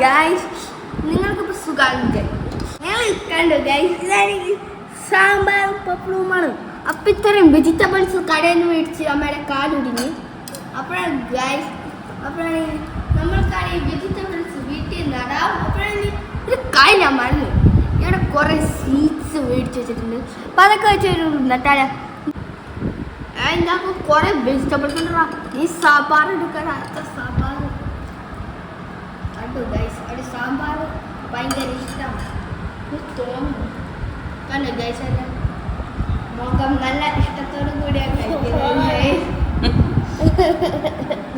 Guys, നിങ്ങൾക്കിപ്പോൾ സുഖമാണ്. ഞങ്ങൾ കണ്ടു ഗൈസ്, ഇതാണെങ്കിൽ സാമ്പാർ പപ്പടവുമാണ്. അപ്പം ഇത്രയും വെജിറ്റബിൾസ് കടയിൽ നിന്ന് മേടിച്ച് അമ്മയുടെ കാലൊടിഞ്ഞ്. അപ്പോഴാണ് ഗൈസ്, അപ്പോഴാണ് നമ്മൾക്കാണെങ്കിൽ വെജിറ്റബിൾസ് വീട്ടിൽ നടാം. അപ്പോഴാണ് ഒരു കാര്യം ഞാൻ മറന്നു, ഇവിടെ കുറേ സീഡ്സ് മേടിച്ച് വെച്ചിട്ടുണ്ട്. അപ്പം അതൊക്കെ വെച്ചൊരു നട്ടാല അതിനകത്ത് കുറേ വെജിറ്റബിൾസ് ഉണ്ടോ. ഈ സാമ്പാർ എടുക്കണം, അടുത്ത സാമ്പാർ കണ്ടു ഗൈസ്. അവിടെ സാമ്പാർ ഭയങ്കര ഇഷ്ടമാണ് തോന്നുന്നു. കണ്ടു ഗൈസ്, അല്ല മുഖം നല്ല ഇഷ്ടത്തോടു കൂടിയാണ് കഴിക്കുന്നത്.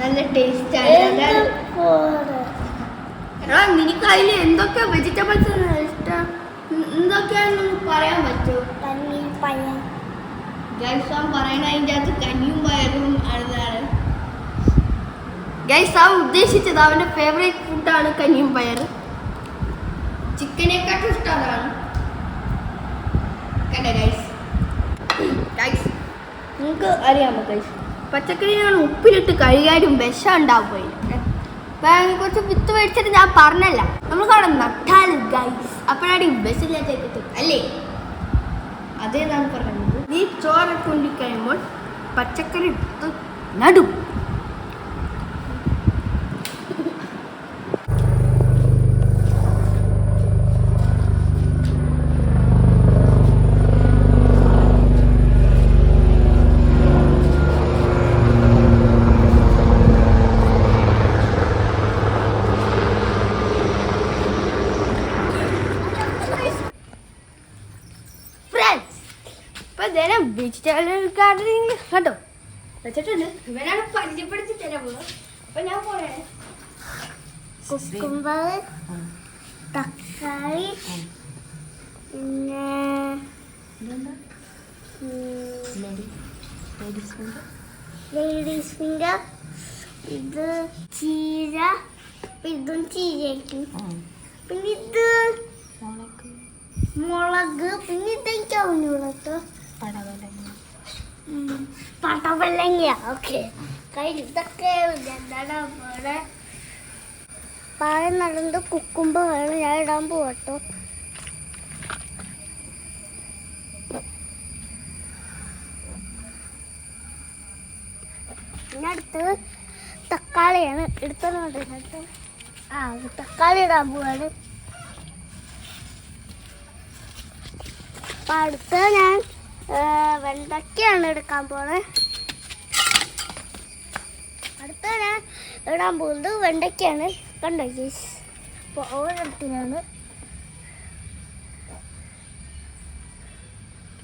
നല്ല ടേസ്റ്റാണ്. നിനക്ക് അതിൽ എന്തൊക്കെ വെജിറ്റബിൾസ് ഇഷ്ടം, എന്തൊക്കെയാണെന്ന് പറയാൻ പറ്റുമോ? ഗൈസ് പറയണ അതിൻ്റെ അകത്ത് കഞ്ഞിയും പയറും ആണ്. ഗൈസ് ഉദ്ദേശിച്ചത് അവൻ്റെ ഫേവറേറ്റ് ഫുഡാണ് കഞ്ഞിയും പയറും. ചിക്കനേക്കാട്ടും ഇഷ്ടം അതാണ്. കണ്ടേ ഗൈസ്, ഗൈസ് നിങ്ങൾക്ക് അറിയാമോ ഗൈസ്, പച്ചക്കറിയാണ് ഉപ്പിലിട്ട് കഴുകാനും വിഷം ഉണ്ടാവുകയില്ല. അപ്പം കുറച്ച് വിത്ത് മേടിച്ചിട്ട് ഞാൻ പറഞ്ഞല്ല, നമ്മൾ അവിടെ നട്ടാലും ഗൈസ് അപ്പോഴാണ് ഈ ബസ്സിലേക്ക് എത്തും അല്ലേ? അതേതാണ് പറയുന്നത്. നീ ചോറൊക്കെ കൊണ്ടിക്കഴിയുമ്പോൾ പച്ചക്കറി എടുത്ത് നടും. വെജിറ്റബിൾ ഗാർഡനിങ് കേട്ടോ വെച്ചിട്ടുണ്ട്. ഇവനാണ് പരിചയപ്പെടുത്തി തരാൻ പോകുന്നത്. അപ്പം ഞാൻ പോണേ. കുക്കുംബർ, തക്കാളി, പിന്നെ ലേഡീസ് ഫിംഗർ, ഇത് ചീര, ഇതും ചീരയ്ക്കും, പിന്നെ ഇത് മുളക്, പിന്നെ ഇതെനിക്ക് അവനുള്ളൂ പടവലങ്ങ. ഓക്കെ, ഇതൊക്കെ എന്താണ് പോലെ പഴം നടന്നത്. കുക്കുമ്പോ വേണം ഞാൻ ഇടാൻ പോകട്ടോ. പിന്നെ അടുത്തത് തക്കാളിയാണ്. എടുത്തോണ്ട് തക്കാളി ഇടാൻ പോവാണ്. അപ്പം അടുത്ത ഞാൻ വെണ്ടയ്ക്കയാണ് എടുക്കാൻ പോണത്. അടുത്ത ഞാൻ ഇടാൻ പോകുന്നത് വെണ്ടയ്ക്കയാണ്. കണ്ടോ ഗൈസ്, അപ്പോൾ ഓരോരുത്തരാണ്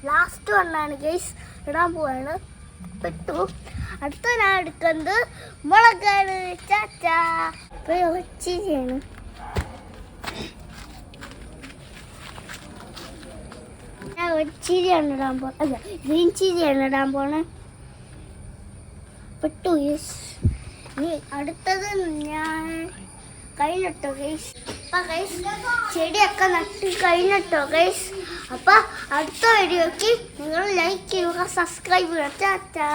ലാസ്റ്റ് വണ്ണാണ് ഗൈസ് ഇടാൻ പോവാണ്. പെട്ടു. അടുത്ത ഞാൻ എടുക്കുന്നത് മുളകാണ്. ചാച്ചാ ഇപ്പോൾ ചീരയാണ്. ചീരയാണ് ഇടാൻ പോണ, അല്ല ഗ്രീൻ ചീരയാണ് ഇടാൻ പോണ. പെട്ടു ഗൈസ്. ഇനി അടുത്തത് ഞാൻ കഴിഞ്ഞിട്ടോ ഗൈസ്. അപ്പം ഗൈസ് ചെടിയൊക്കെ നട്ട് കഴിഞ്ഞിട്ടോ ഗൈസ്. അപ്പം അടുത്ത വീഡിയോക്ക് നിങ്ങൾ ലൈക്ക് ചെയ്യുക, സബ്സ്ക്രൈബ് ചെയ്യുക. ചാച്ചാ.